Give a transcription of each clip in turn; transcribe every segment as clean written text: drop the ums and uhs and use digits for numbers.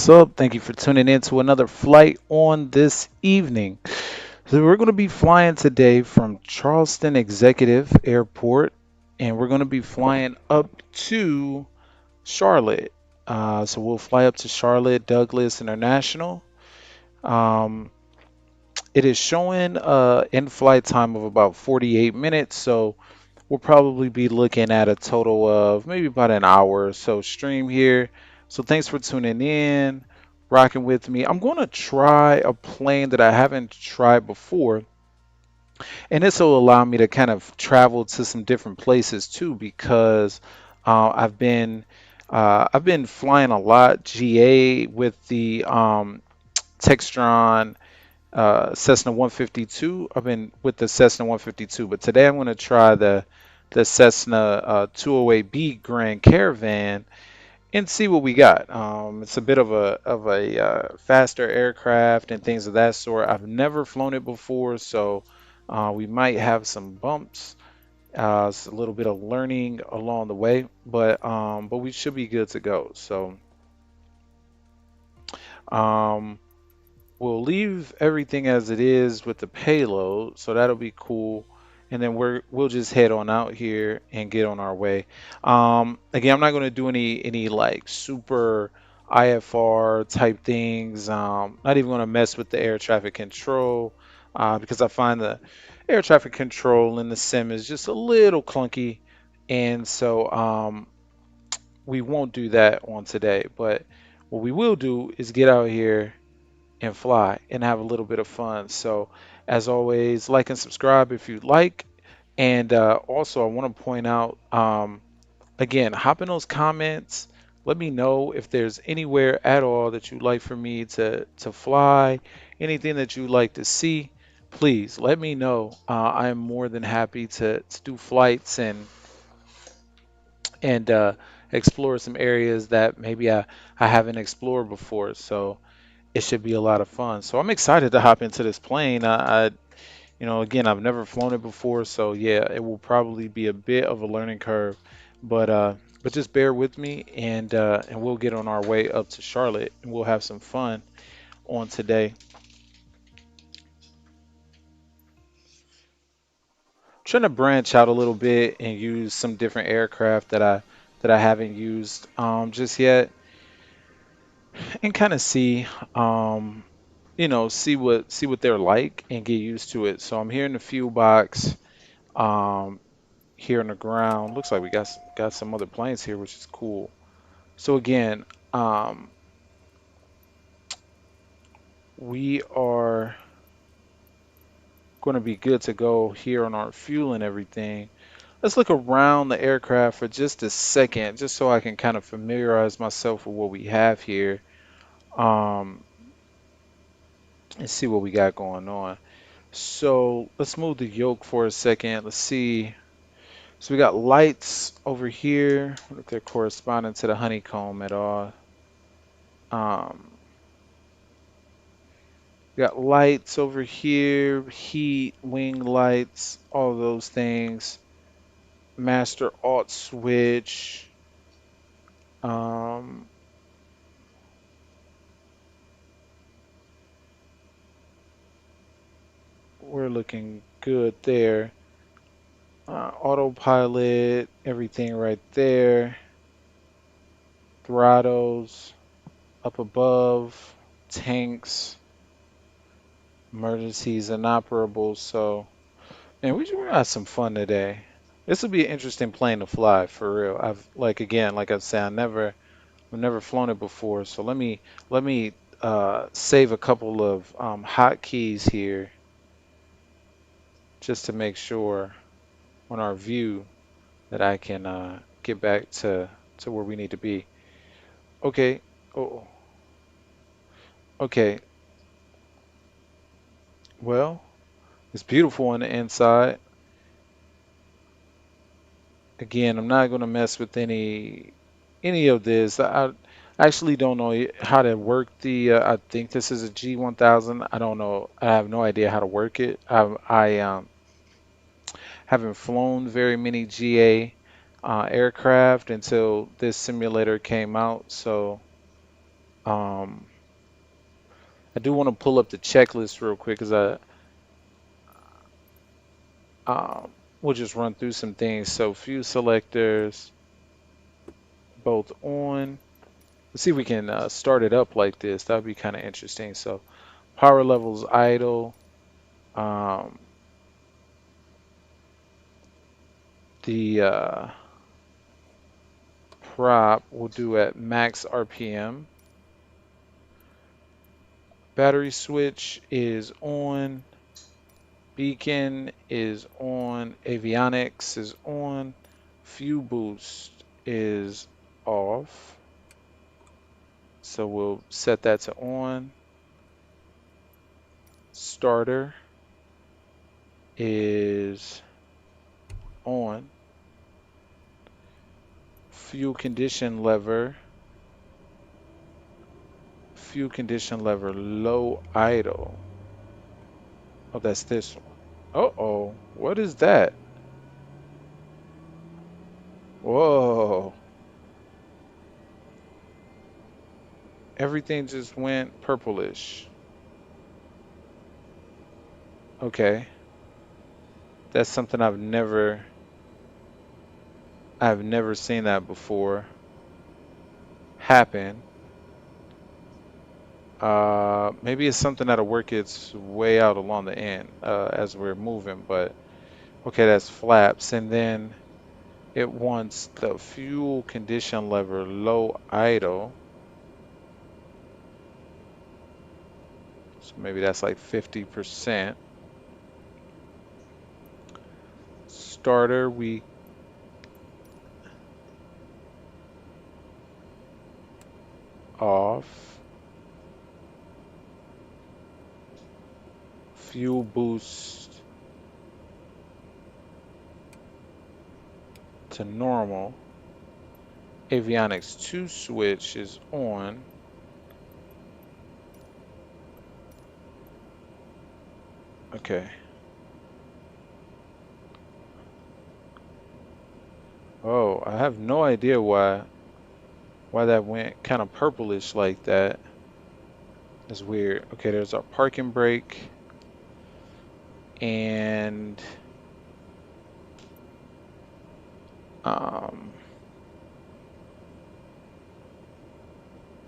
What's up? Thank you for tuning in to another flight on this evening. So we're going to be flying today from Charleston Executive Airport, and we're going to be flying up to Charlotte. So we'll fly up to Charlotte Douglas International. Um, it is showing in-flight time of about 48 minutes, so we'll probably be looking at a total of maybe about an hour or so stream here. So thanks for tuning in, rocking with me. I'm going to try a plane that I haven't tried before, and this will allow me to kind of travel to some different places too, because I've been flying a lot GA with the Textron Cessna 152. I've been with the Cessna 152, but today I'm going to try the Cessna 208B Grand Caravan and see what we got. It's a bit of a faster aircraft and things of that sort. I've never flown it before, so we might have some bumps. It's a little bit of learning along the way, but we should be good to go. So um, we'll leave everything as it is with the payload, so that'll be cool. And then we'll just head on out here and get on our way. Again, I'm not going to do any like super IFR type things. Not even going to mess with the air traffic control because I find the air traffic control in the sim is just a little clunky, and so we won't do that on today. But what we will do is get out here and fly and have a little bit of fun. So, as always, like and subscribe if you like. And also, I want to point out again, hop in those comments. Let me know if there's anywhere at all that you'd like for me to fly, anything that you'd like to see. Please let me know. I am more than happy to do flights and explore some areas that maybe I haven't explored before. So it should be a lot of fun. So I'm excited to hop into this plane. Again, I've never flown it before, so yeah, it will probably be a bit of a learning curve, but just bear with me, and we'll get on our way up to Charlotte, and we'll have some fun on today. Trying to branch out a little bit and use some different aircraft that I haven't used just yet, and kind of um, see what they're like and get used to it. So I'm here in the fuel box. Um, Here on the ground. Looks like we got some other planes here, which is cool. So again, um, we are going to be good to go here on our fuel and everything. Let's look around the aircraft for just a second, just so I can kind of familiarize myself with what we have here, um, and see what we got going on. So let's move the yoke for a second. Let's see. So we got lights over here. Look, they're corresponding to the honeycomb at all. Um, We got lights over here, heat, wing lights, all those things. Master alt switch. Um, we're looking good there. Autopilot, everything right there. Throttles up above. Tanks, emergencies, inoperable. So, man, we got some fun today. This will be an interesting plane to fly for real. Like I said, I've never flown it before, so let me save a couple of hotkeys here just to make sure on our view that I can get back to where we need to be. Okay. Oh, okay. Well, it's beautiful on the inside. Again, I'm not going to mess with any of this. I actually don't know how to work the. I think this is a G1000. I don't know. I have no idea how to work it. I haven't flown very many GA aircraft until this simulator came out. So Um, I do want to pull up the checklist real quick because we'll just run through some things. So fuse selectors both on. Let's see if we can start it up like this. That would be kind of interesting. So power levels idle. Um, the prop we'll do at max RPM. Battery switch is on. Beacon is on. Avionics is on. Fuel boost is off. So we'll set that to on. Starter is on. Fuel condition lever low idle. Oh, that's this one. Uh-oh, what is that? Whoa. Everything just went purplish. Okay. That's something I've never seen that before happen. Maybe it's something that'll work its way out along the end as we're moving, but okay, that's flaps. And then it wants the fuel condition lever low idle. So maybe that's like 50%. Starter, we off. Fuel boost to normal. Avionics 2 switch is on. Okay. Oh, I have no idea why that went kind of purplish like that. That's weird. Okay, there's our parking brake. And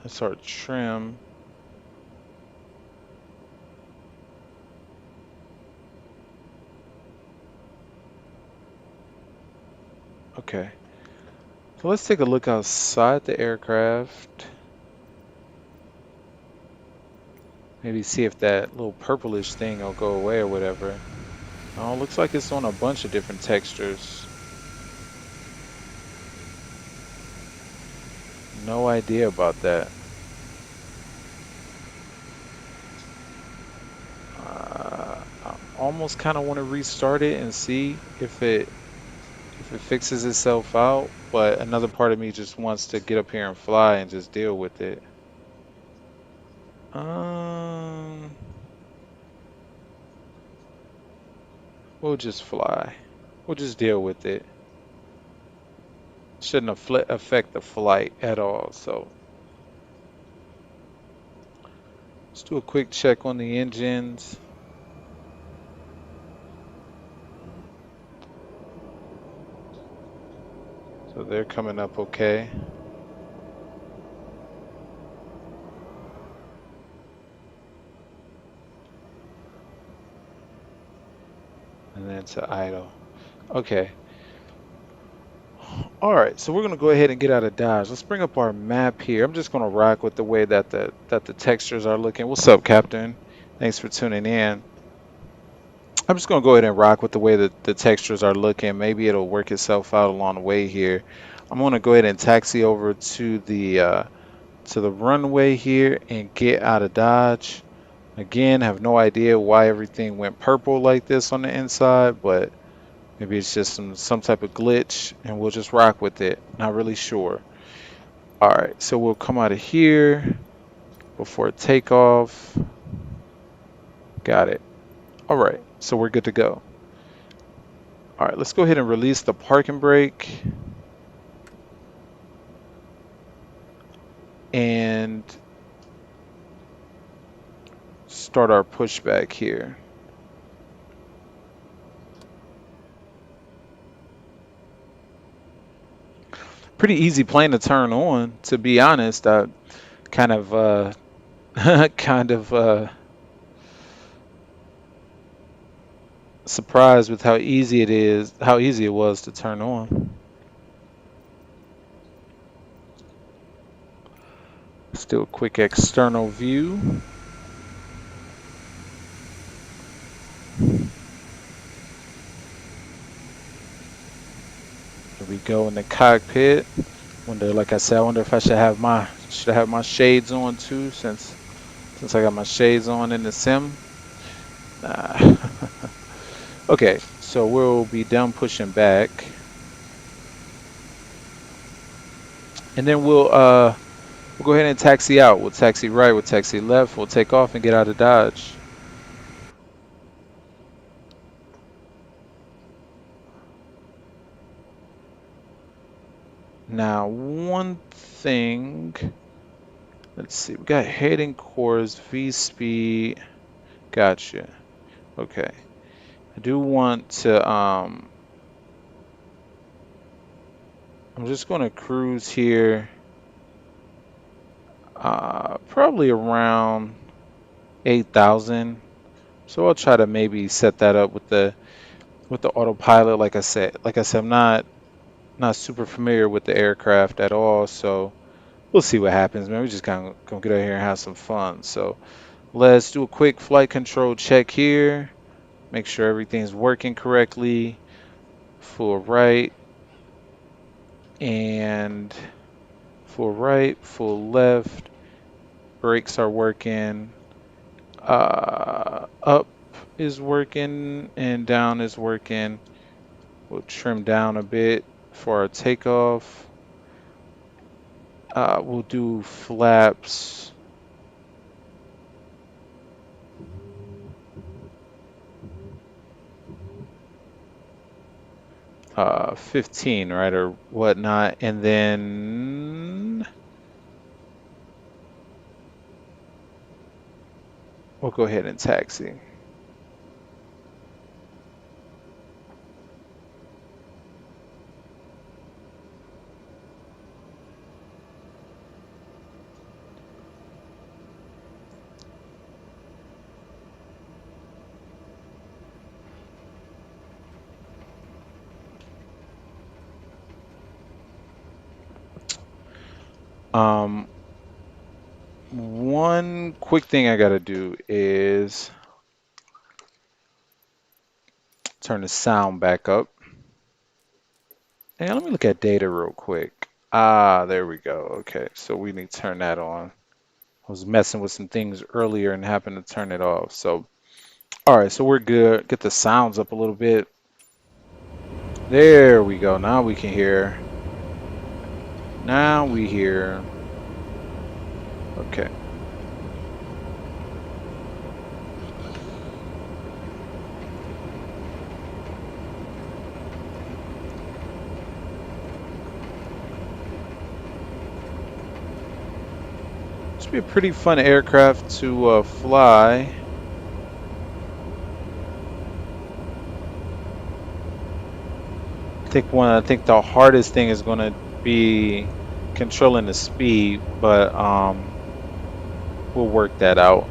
that's our trim. Okay. So let's take a look outside the aircraft. Maybe see if that little purplish thing will go away or whatever. Oh, looks like it's on a bunch of different textures. No idea about that. I almost kind of want to restart it and see if it fixes itself out, but another part of me just wants to get up here and fly and just deal with it. We'll just fly. We'll just deal with it. Shouldn't affect the flight at all, so let's do a quick check on the engines. So they're coming up okay. And then to idle. Okay. All right, so we're gonna go ahead and get out of Dodge. Let's bring up our map here. I'm just gonna rock with the way that the textures are looking. What's up, Captain? Thanks for tuning in. I'm just gonna go ahead and rock with the way that the textures are looking. Maybe it'll work itself out along the way here. I'm gonna go ahead and taxi over to the runway here and get out of Dodge. Again, have no idea why everything went purple like this on the inside, but maybe it's just some type of glitch and we'll just rock with it. Not really sure. All right, so we'll come out of here before takeoff. Got it. All right, so we're good to go. All right, let's go ahead and release the parking brake. And start our pushback here. Pretty easy plane to turn on, to be honest. I kind of kind of surprised with how easy it was to turn on. Let's do a quick external view. Here we go in the cockpit. Wonder, like I said, I wonder if I should have my shades on too, since I got my shades on in the sim. Nah. Okay, so we'll be done pushing back, and then we'll go ahead and taxi out. We'll taxi right, we'll taxi left, we'll take off and get out of Dodge. Now, one thing, let's see, we got heading course, V speed, gotcha. Okay, I do want to, I'm just going to cruise here, probably around 8,000. So I'll try to maybe set that up with the autopilot. Like I said, I'm not super familiar with the aircraft at all, so we'll see what happens, man. We just gonna get out here and have some fun. So let's do a quick flight control check here. Make sure everything's working correctly. Full right and full right, full left. Brakes are working. Up is working and down is working. We'll trim down a bit for our takeoff. We'll do flaps. Uh, 15, right, or whatnot, and then we'll go ahead and taxi. One quick thing I gotta do is turn the sound back up. And let me look at data real quick. Ah, there we go. Okay, so we need to turn that on. I was messing with some things earlier and happened to turn it off. So, all right, so we're good. Get the sounds up a little bit. There we go. Now we can hear. Now we hear. Okay. This would be a pretty fun aircraft to fly. I think the hardest thing is going to be controlling the speed, but we'll work that out.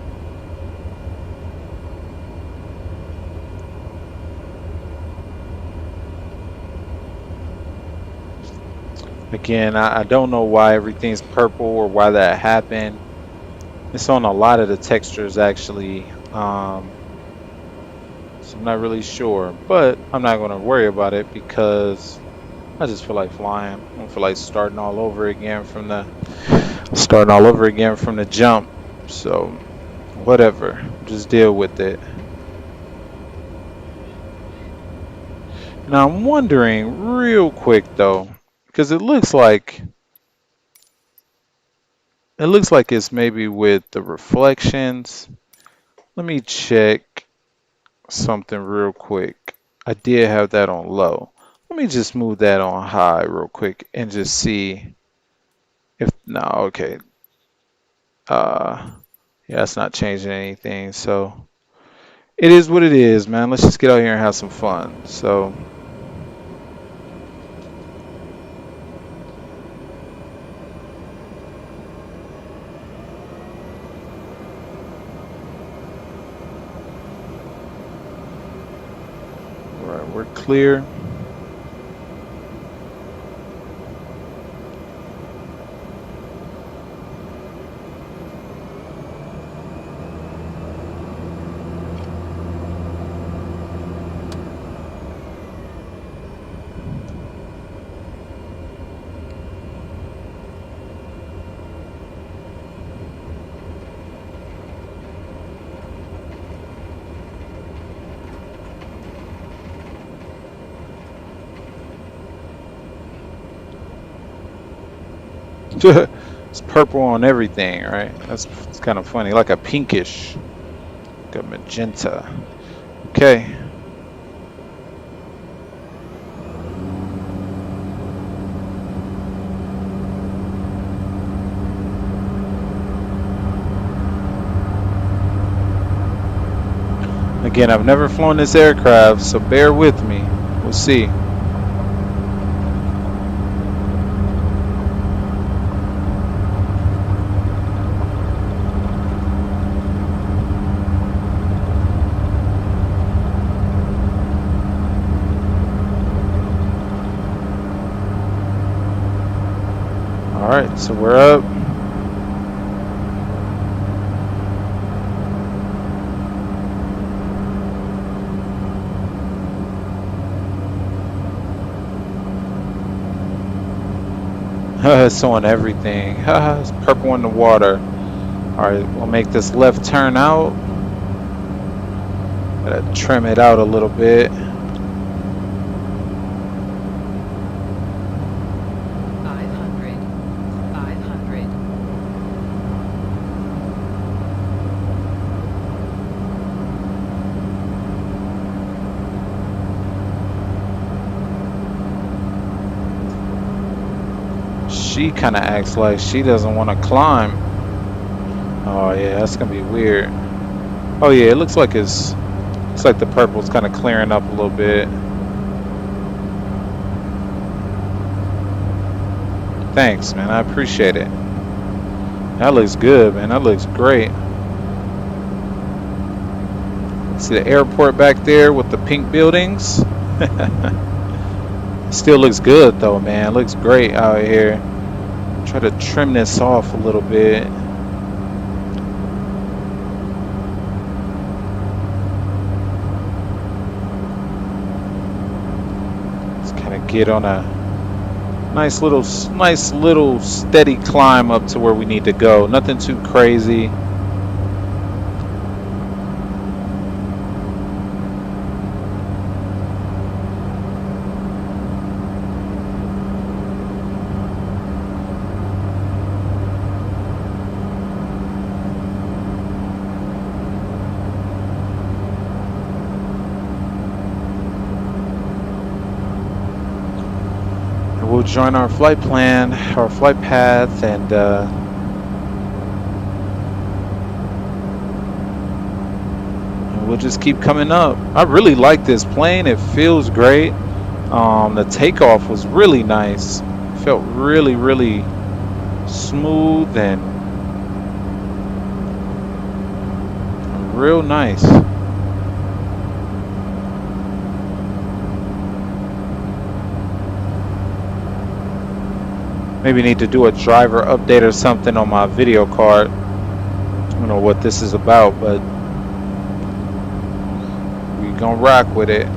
Again, I don't know why everything's purple or why that happened. It's on a lot of the textures actually, so I'm not really sure, but I'm not going to worry about it because I just feel like flying. I don't feel like starting all over again from the jump. So whatever, just deal with it. Now I'm wondering real quick though, because it looks like it's maybe with the reflections. Let me check something real quick. I did have that on low. Let me just move that on high real quick and just see if no, okay. Yeah, that's not changing anything. So it is what it is, man. Let's just get out here and have some fun. So, all right, we're clear. It's purple on everything, right? It's kind of funny, like a pinkish, like a magenta. Okay. Again, I've never flown this aircraft, so bear with me. We'll see. All right, so we're up. It's on everything. It's purple in the water. All right, we'll make this left turn out. Gotta trim it out a little bit. 500. She kind of acts like she doesn't want to climb. Oh yeah, that's gonna be weird. Oh yeah, it looks like the purple's kind of clearing up a little bit. Thanks, man. I appreciate it. That looks good, man. That looks great. See the airport back there with the pink buildings? Still looks good though, man. Looks great out here. Try to trim this off a little bit. Let's kind of get on a nice little steady climb up to where we need to go. Nothing too crazy. We'll join our flight plan, our flight path, and we'll just keep coming up. I really like this plane. It feels great. The takeoff was really nice. Felt really, really smooth and real nice. Maybe need to do a driver update or something on my video card. I don't know what this is about, but we gonna rock with it.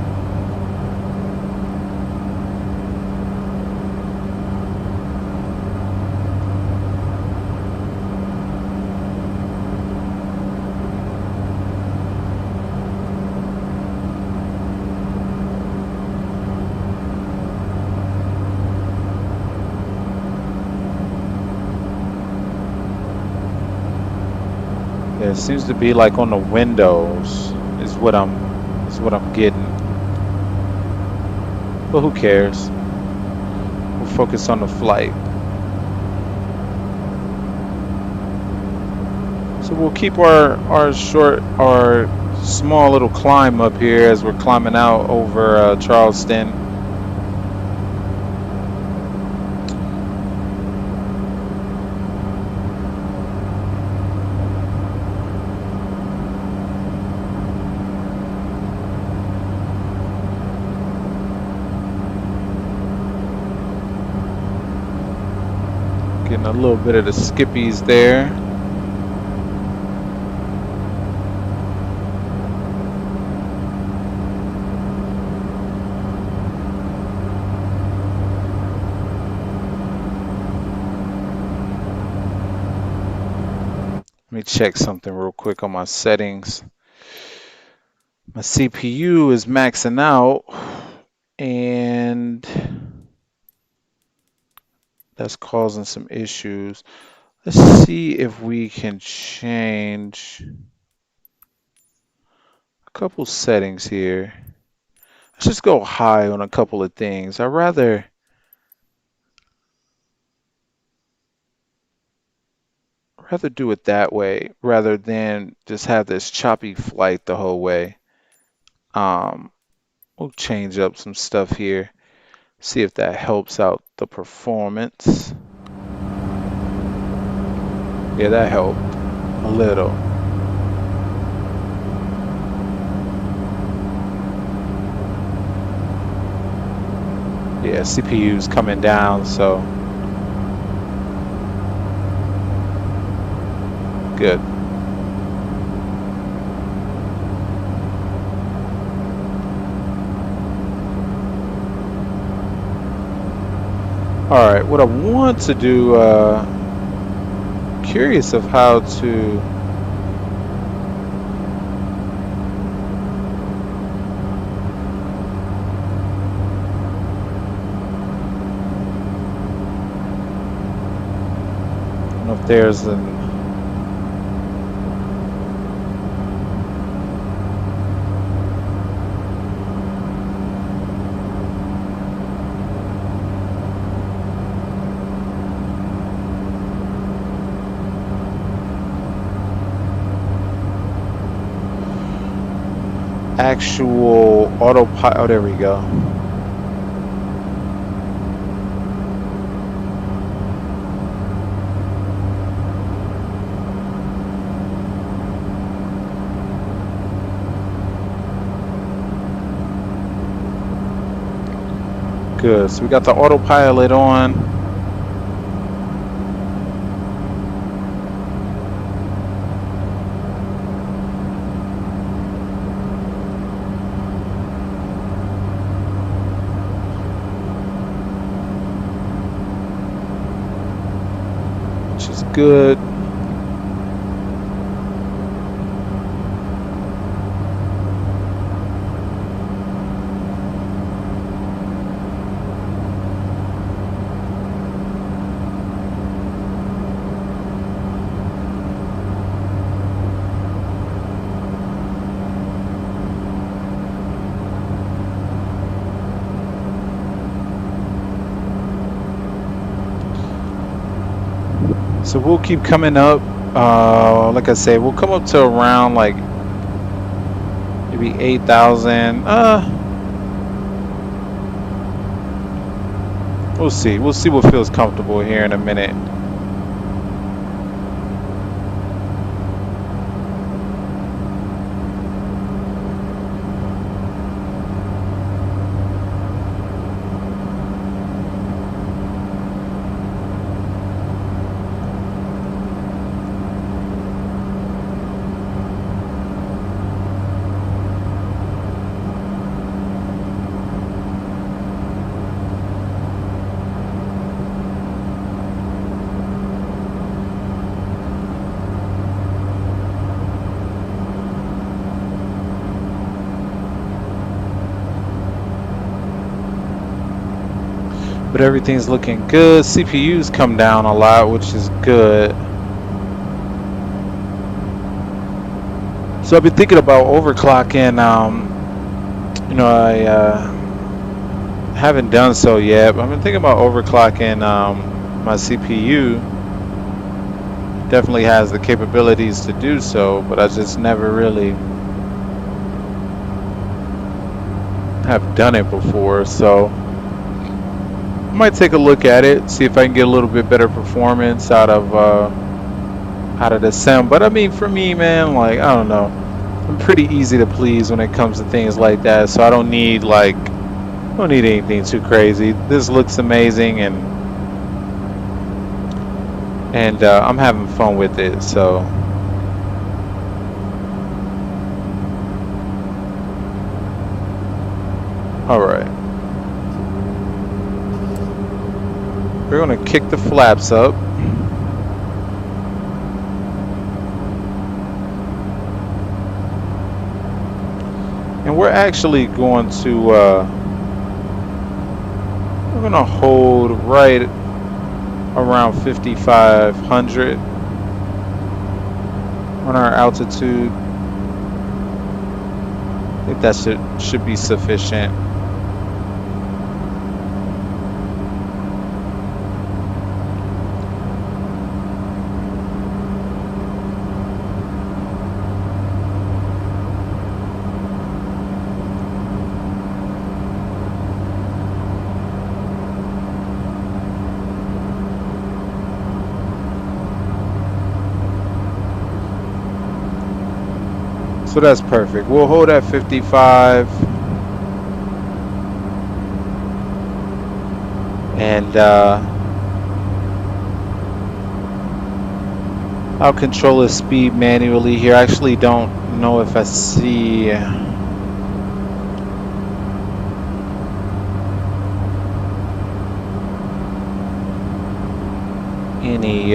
Yeah, it seems to be like on the windows is what I'm getting. But who cares? We'll focus on the flight. So we'll keep our small little climb up here as we're climbing out over Charleston. Getting a little bit of the skippies there. Let me check something real quick on my settings. My CPU is maxing out, and that's causing some issues. Let's see if we can change a couple settings here. Let's just go high on a couple of things. I'd rather do it that way rather than just have this choppy flight the whole way. Um, we'll change up some stuff here. See if that helps out the performance. Yeah, that helped a little. Yeah, CPU's coming down, so good. All right, what I want to do, curious of how to I don't know if there's an actual autopilot. Oh, there we go. Good. So we got the autopilot on. Which is good. So we'll keep coming up. Like I said, we'll come up to around like maybe 8,000. We'll see. We'll see what feels comfortable here in a minute. But everything's looking good. CPU's come down a lot, which is good. So I've been thinking about overclocking. I haven't done so yet, but I've been thinking about overclocking my CPU definitely has the capabilities to do so, but I just never really have done it before. So I might take a look at it, see if I can get a little bit better performance out of the sim. But I mean, for me, man, like, I don't know, I'm pretty easy to please when it comes to things like that. So I don't need anything too crazy. This looks amazing, and I'm having fun with it. So all right, we're gonna kick the flaps up. And we're actually going to we're gonna hold right around 5,500 on our altitude. I think that should be sufficient. So that's perfect. We'll hold at 55. And I'll control the speed manually here. I actually don't know if I see any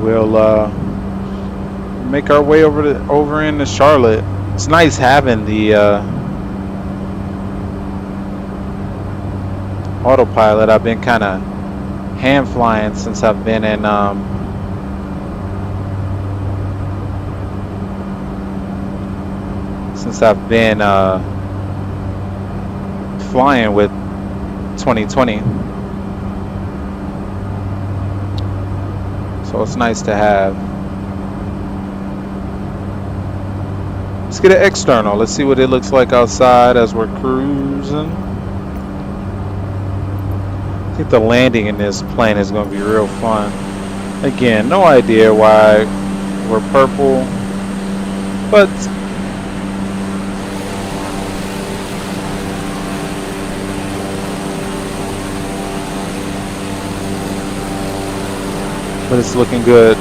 we'll make our way over into Charlotte. It's nice having the autopilot. I've been kind of hand flying since I've been in flying with 2020. So it's nice to have. Let's get an external. Let's see what it looks like outside as we're cruising. I think the landing in this plane is going to be real fun. Again, no idea why we're purple, but it's looking good.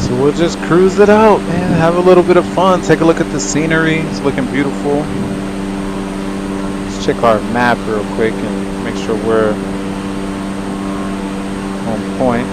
So we'll just cruise it out, man. Have a little bit of fun. Take a look at the scenery. It's looking beautiful. Let's check our map real quick and make sure we're On point.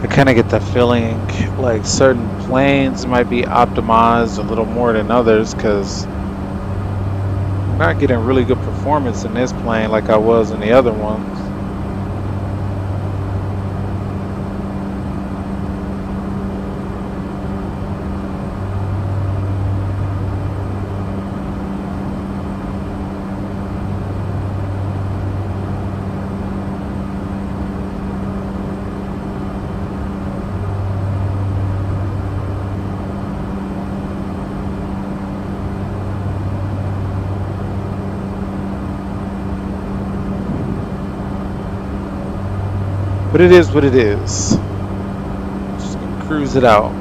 I kind of get the feeling like certain planes might be optimized a little more than others because I'm not getting really good performance in this plane like I was in the other ones. But it is what it is. Just gonna cruise it out.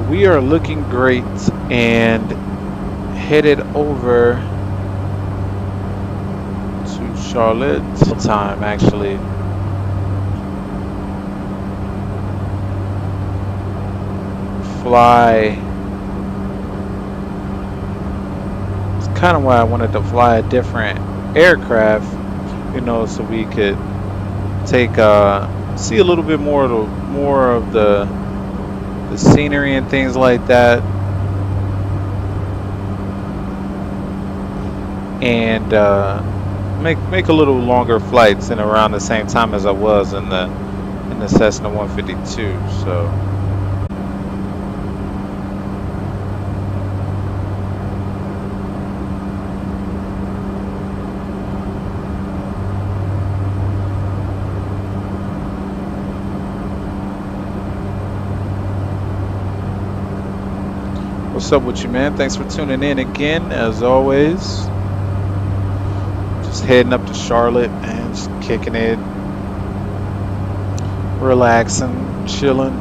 we are looking great and headed over to Charlotte time actually. Fly. It's kind of why I wanted to fly a different aircraft, you know, so we could take see a little bit more of the scenery and things like that, and make a little longer flights and around the same time as I was in the Cessna 152. So what's up with you, man? Thanks for tuning in again, as always. Just heading up to Charlotte and just kicking it, relaxing, chilling.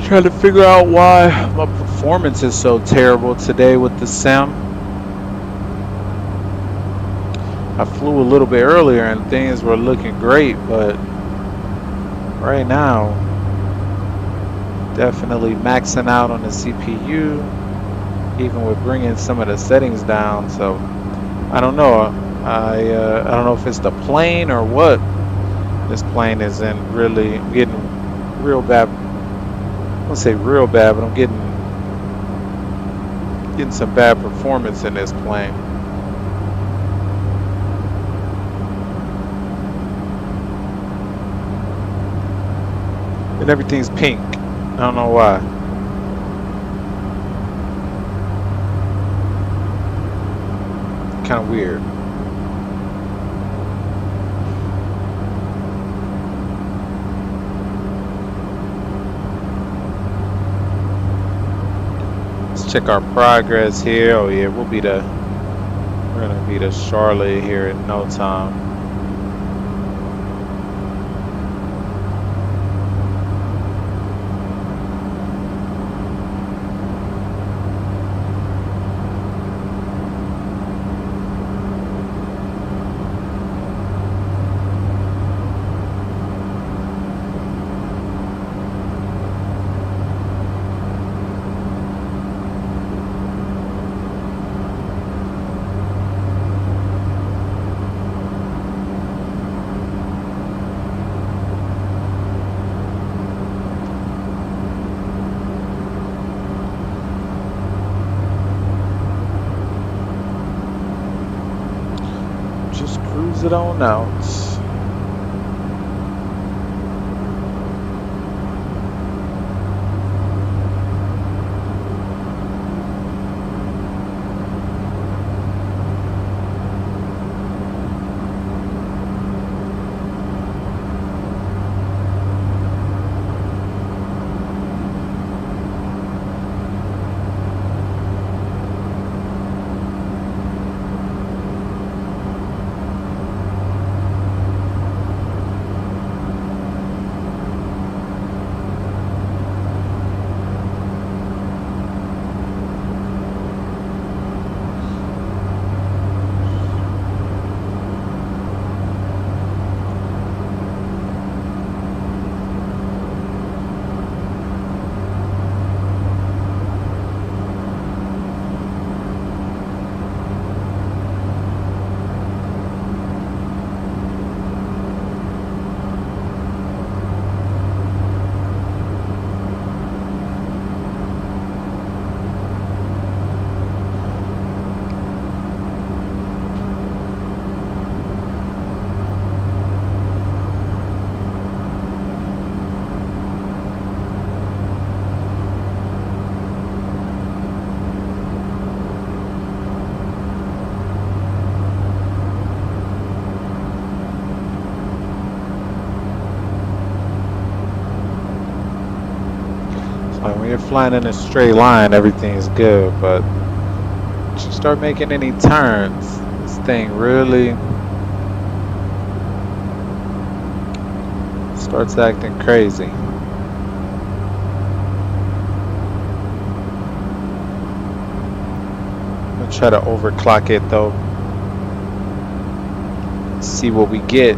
Trying to figure out why my performance is so terrible today with the sim. I flew a little bit earlier and things were looking great, but right now, definitely maxing out on the CPU, even with bringing some of the settings down. So I don't know. I don't know if it's the plane or what. This plane isn't really getting real bad. I won't say real bad, but I'm getting some bad performance in this plane. And everything's pink. I don't know why. Kind of weird. Let's check our progress here. Oh yeah, we're gonna be to Charlotte here in no time. Just cruise it on out. Like when you're flying in a straight line, everything's good, but once you start making any turns, this thing really starts acting crazy. Try to overclock it though. See what we get.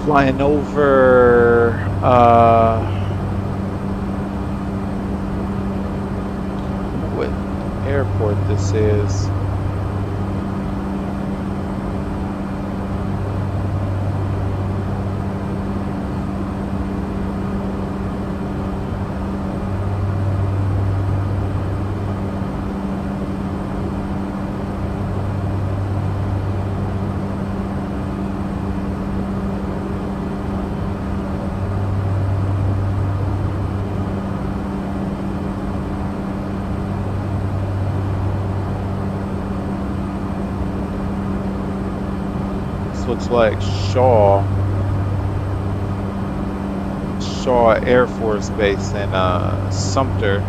Flying over I don't know what airport this is. This looks like Shaw Air Force Base in Sumter.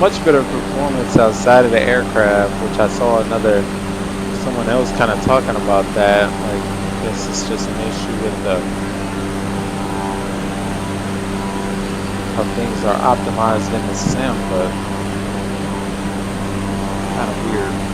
much better performance outside of the aircraft, which I saw someone else kind of talking about that. Like, I guess it's just an issue with the how things are optimized in the sim, but kind of weird.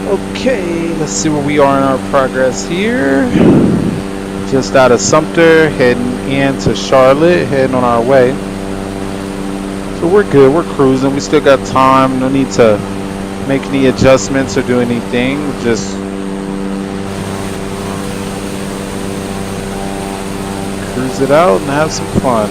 Okay, let's see where we are in our progress here. Just out of Sumter, heading into Charlotte, heading on our way. So we're good. We're cruising. We still got time. No need to make any adjustments or do anything. Just cruise it out and have some fun.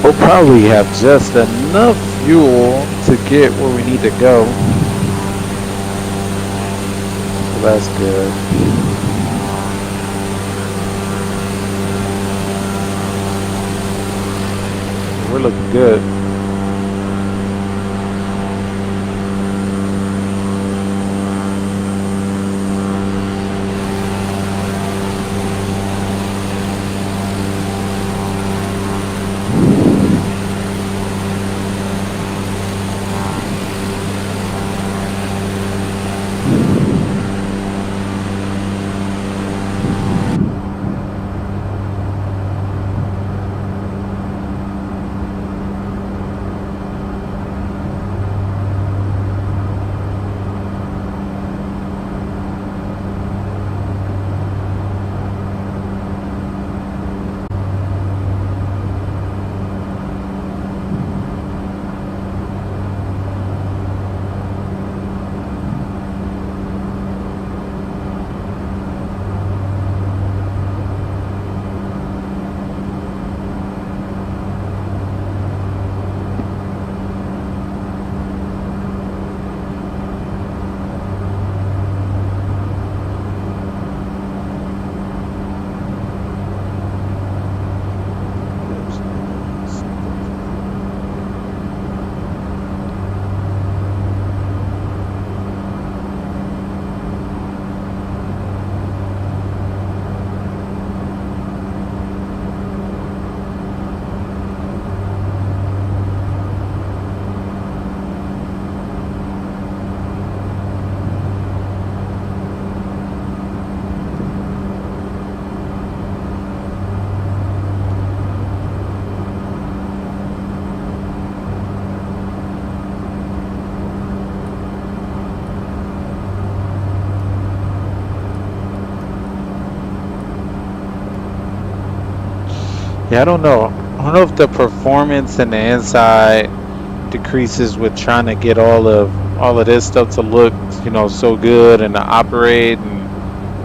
We'll probably have just enough fuel to get where we need to go. So that's good. We're looking good. Yeah, I don't know. I don't know if the performance and the inside decreases with trying to get all of this stuff to look, so good and to operate and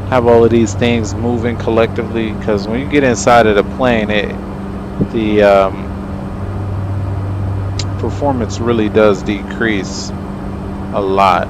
have all of these things moving collectively. Because when you get inside of the plane, the performance really does decrease a lot.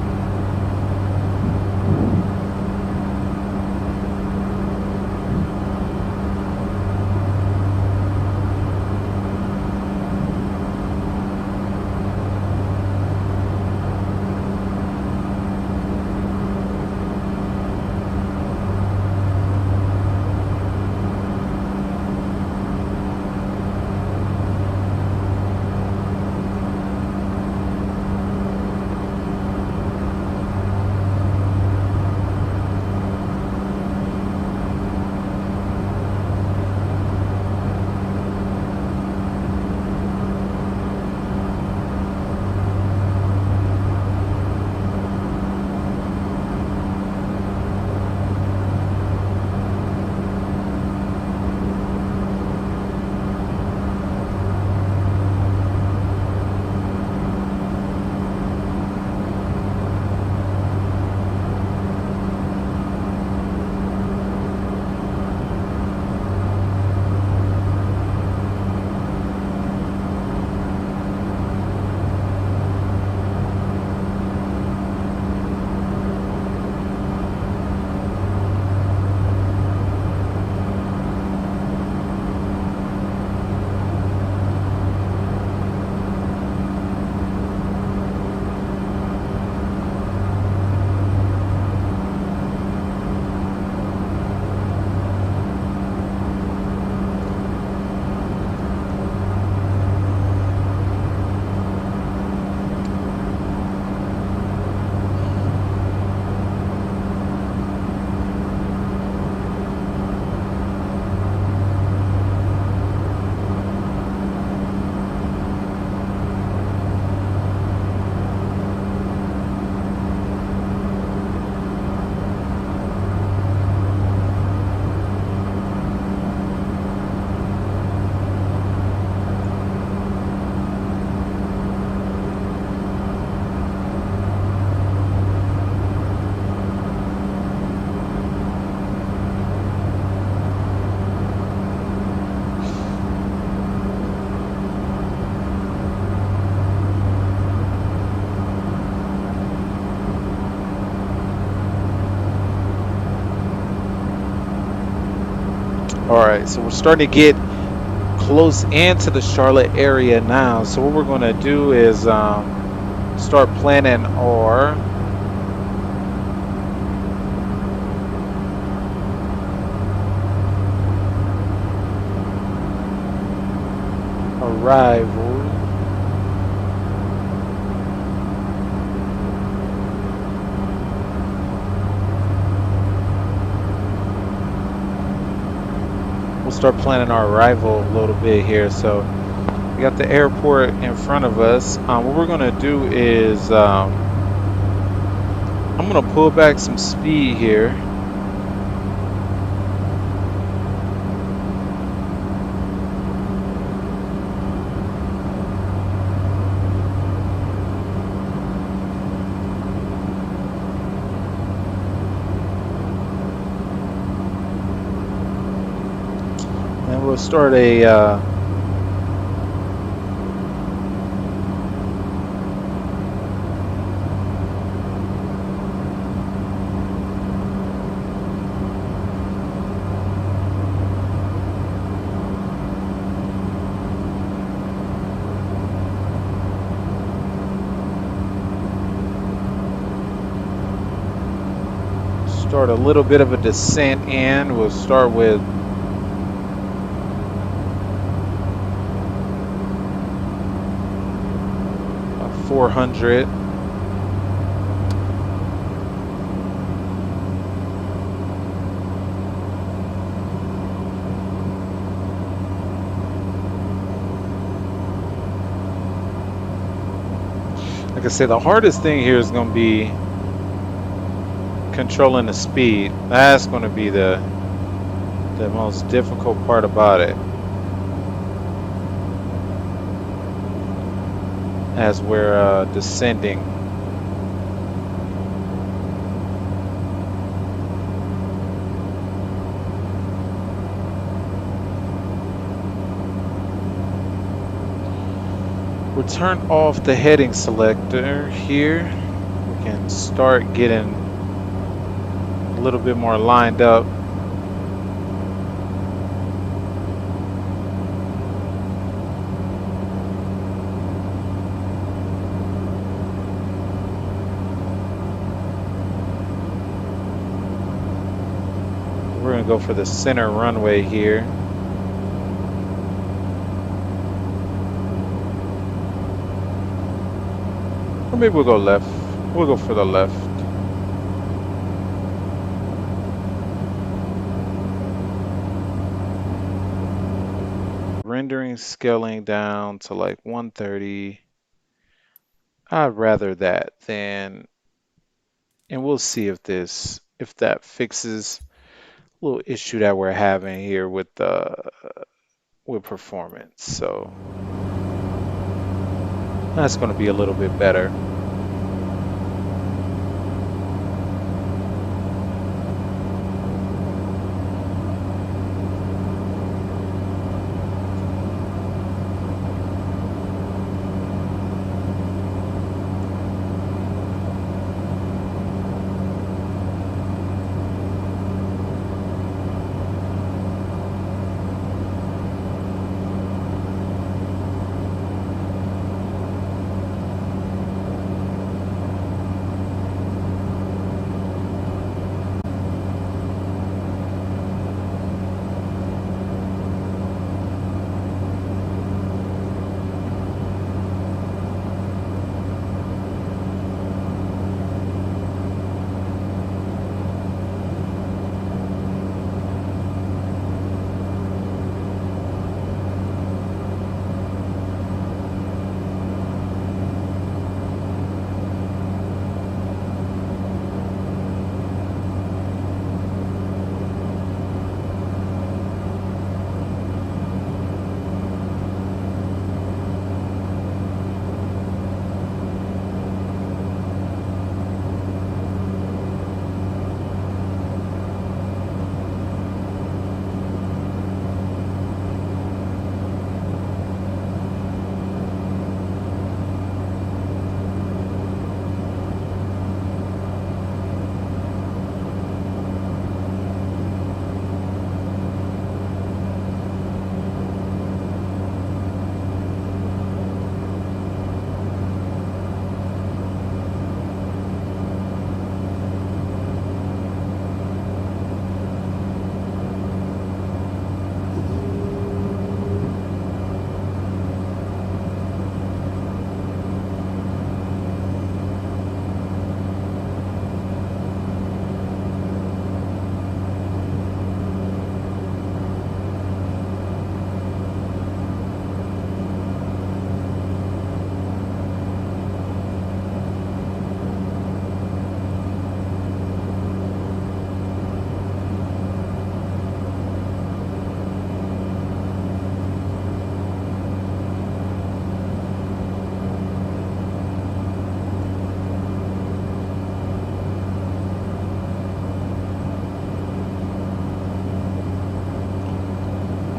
All right, so we're starting to get close into the Charlotte area now. So what we're going to do is start planning our arrival. We'll start planning our arrival a little bit here. So we got the airport in front of us. What we're going to do is I'm going to pull back some speed here. And we'll start a little bit of a descent in. We'll start with 400. Like I said, the hardest thing here is going to be controlling the speed. That's going to be the most difficult part about it. as we're descending. We'll turn off the heading selector here. We can start getting a little bit more lined up. We're going to go for the center runway here. Or maybe we'll go left. We'll go for the left. Rendering scaling down to like 130. I'd rather that than, and we'll see if that fixes a little issue that we're having here with performance. So that's going to be a little bit better.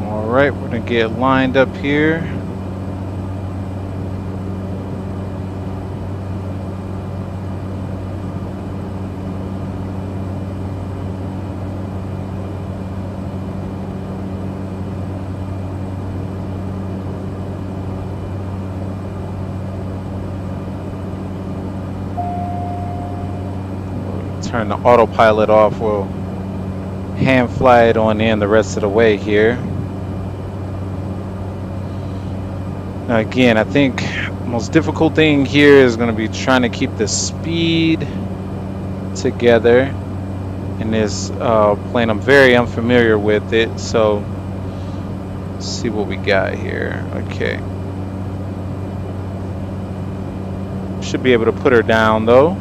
All right, we're going to get lined up here. Turn the autopilot off. We'll hand fly it on in the rest of the way here. Now again, I think the most difficult thing here is going to be trying to keep the speed together in this plane. I'm very unfamiliar with it, so let's see what we got here. Okay. Should be able to put her down though.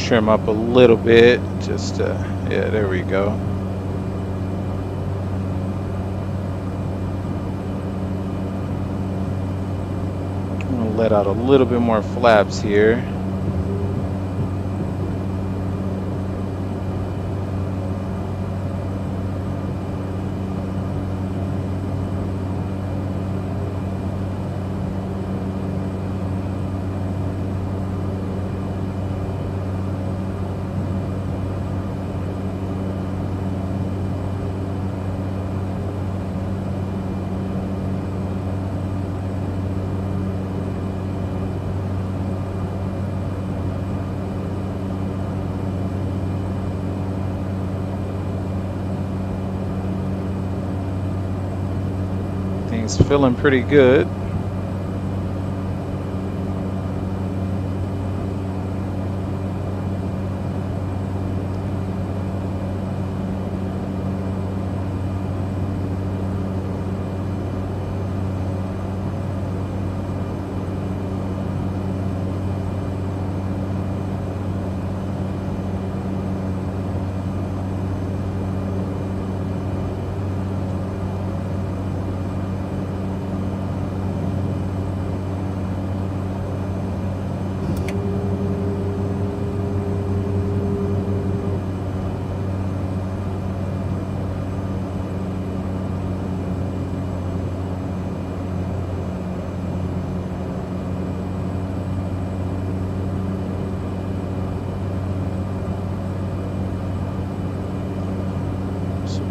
trim up a little bit, just to, yeah, there we go. I'm gonna let out a little bit more flaps here. Things feeling pretty good.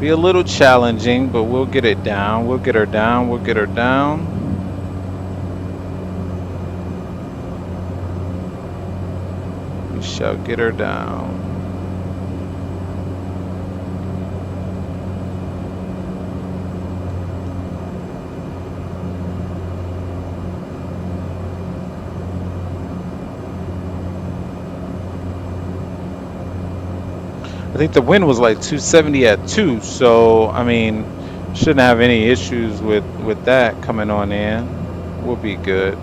Be a little challenging, but we'll get it down. We'll get her down. We'll get her down. We shall get her down. I think the wind was like 270 at 2, so I mean, shouldn't have any issues with that coming on in. We'll be good.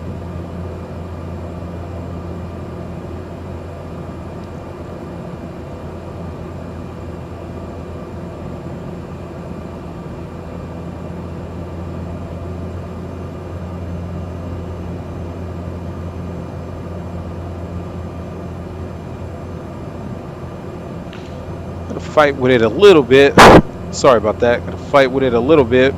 Gotta fight with it a little bit. Sorry about that. Gotta fight with it a little bit.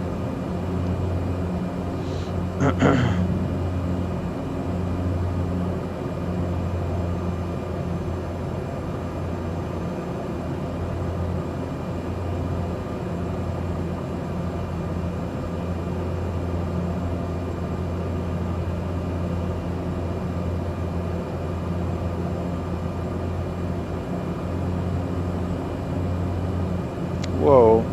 Whoa.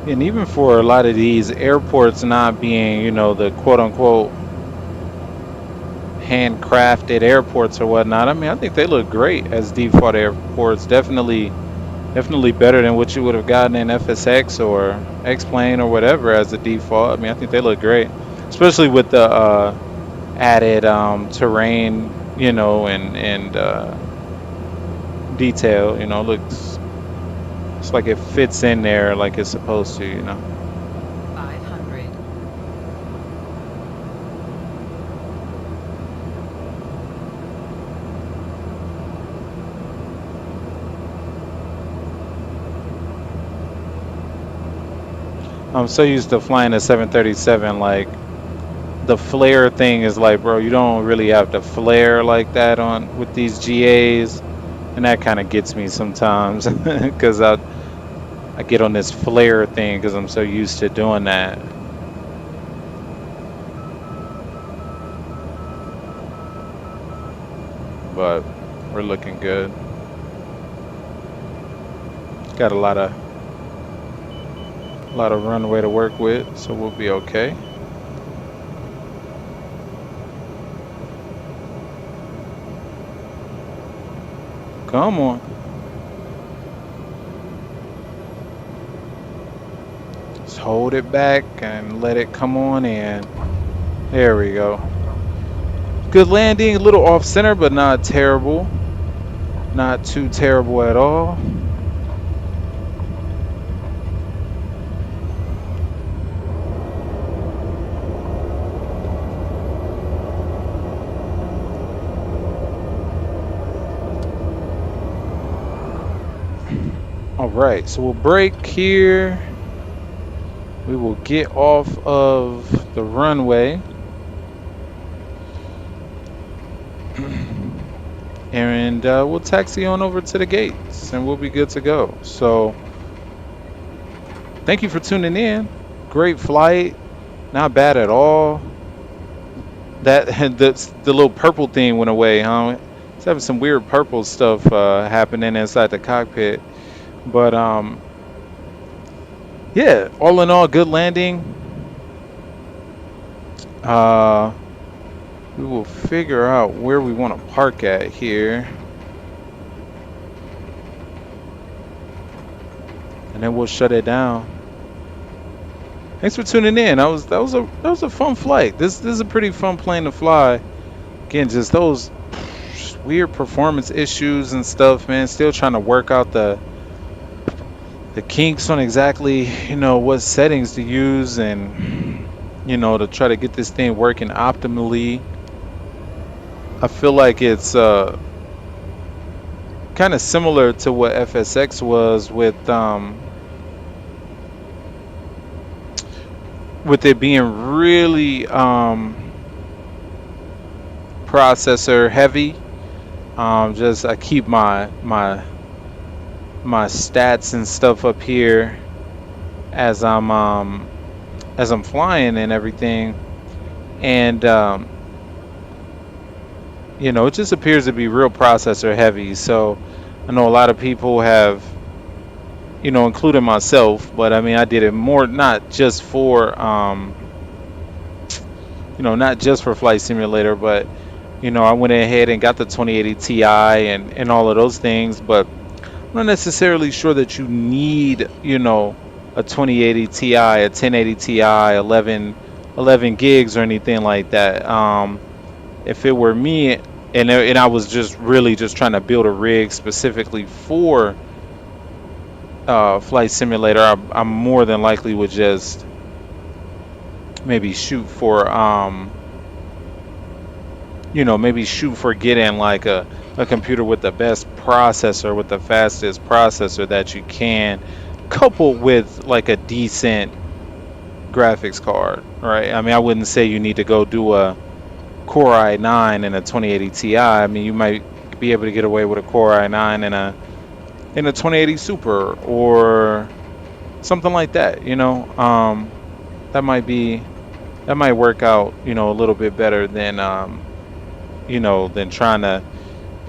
And even for a lot of these airports not being, you know, the quote unquote handcrafted airports or whatnot, I mean, I think they look great as default airports. Definitely better than what you would have gotten in FSX or X-Plane or whatever as a default. I mean, I think they look great, especially with the added terrain, you know, and detail. You know, looks it's like it fits in there like it's supposed to. You know. 500. I'm so used to flying a 737, like the flare thing is like, bro, you don't really have to flare like that on with these GAs, and that kind of gets me sometimes because I get on this flare thing because I'm so used to doing that. But we're looking good. Got a lot of A lot of runway to work with, so we'll be okay. Come on. Just hold it back and let it come on in. There we go. Good landing, a little off center, but not terrible. Not too terrible at all. All right, so we'll brake here. We will get off of the runway. And we'll taxi on over to the gates and we'll be good to go. So thank you for tuning in. Great flight. Not bad at all. That the little purple thing went away, huh? It's having some weird purple stuff happening inside the cockpit. But yeah, all in all, good landing. We will figure out where we want to park at here. And then we'll shut it down. Thanks for tuning in. That was a fun flight. This is a pretty fun plane to fly. Again, just those weird performance issues and stuff, man. Still trying to work out the kinks on exactly, what settings to use and to try to get this thing working optimally. I feel like it's kind of similar to what FSX was with it being really processor heavy. Just I keep my stats and stuff up here as I'm flying and everything, and it just appears to be real processor heavy. So I know a lot of people have, including myself, but I mean I did it more not just for not just for Flight Simulator, but I went ahead and got the 2080 Ti and all of those things, but I'm not necessarily sure that you need, a 2080 Ti, a 1080 Ti, 11 gigs or anything like that. If it were me and I was just really just trying to build a rig specifically for Flight Simulator, I more than likely would just maybe shoot for getting like a computer with the best processor, with the fastest processor that you can, coupled with like a decent graphics card, right? I mean, I wouldn't say you need to go do a Core i9 and a 2080 Ti. I mean, you might be able to get away with a Core i9 and a 2080 Super or something like that. That might work out, a little bit better than than trying to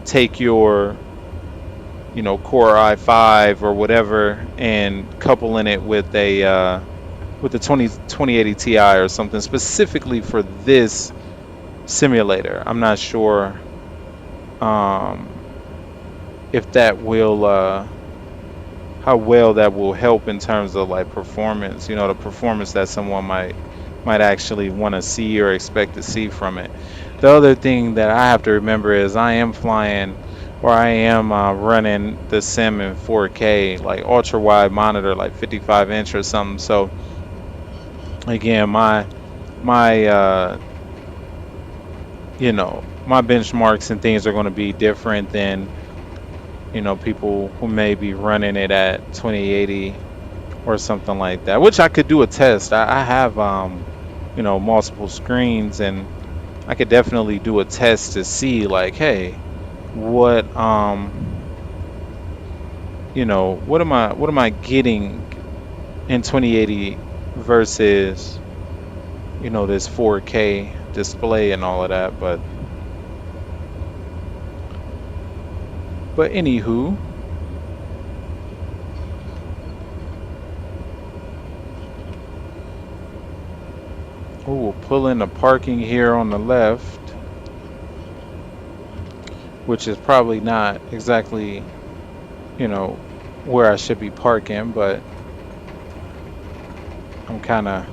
take your Core i5 or whatever and coupling it with a with the 2080 Ti or something specifically for this simulator. I'm not sure if that will how well that will help in terms of like performance, the performance that someone might actually want to see or expect to see from it. The other thing that I have to remember is I am flying, or I am running the sim in 4K, like ultra wide monitor, like 55-inch or something. So again, my my benchmarks and things are going to be different than people who may be running it at 2080 or something like that, which I could do a test. I have multiple screens, and I could definitely do a test to see like, hey, what what am I getting in 2080 versus this 4K display and all of that. But anywho, Oh, we'll pull in the parking here on the left, which is probably not exactly, you know, where I should be parking, but I'm kind of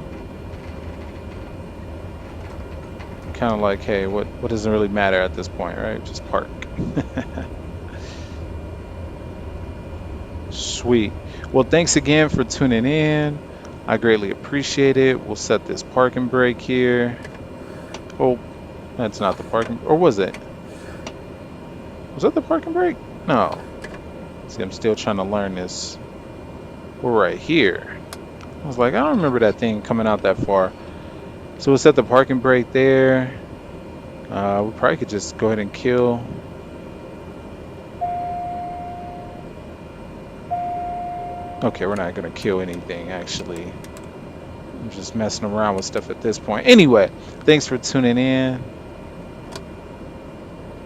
like, hey, what doesn't really matter at this point, right? Just park. Sweet. Well, thanks again for tuning in. I greatly appreciate it. We'll set this parking brake here. Oh, that's not the parking, or was it? Was that the parking brake? No. See, I'm still trying to learn this. We're right here. I was like, I don't remember that thing coming out that far. So we'll set the parking brake there. We probably could just go ahead and kill. Okay, we're not gonna kill anything actually. I'm just messing around with stuff at this point. Anyway, thanks for tuning in,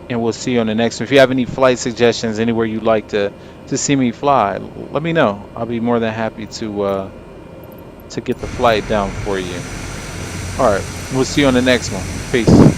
and we'll see you on the next one. If you have any flight suggestions anywhere you'd like to see me fly, let me know. I'll be more than happy to get the flight down for you. All right, we'll see you on the next one. Peace.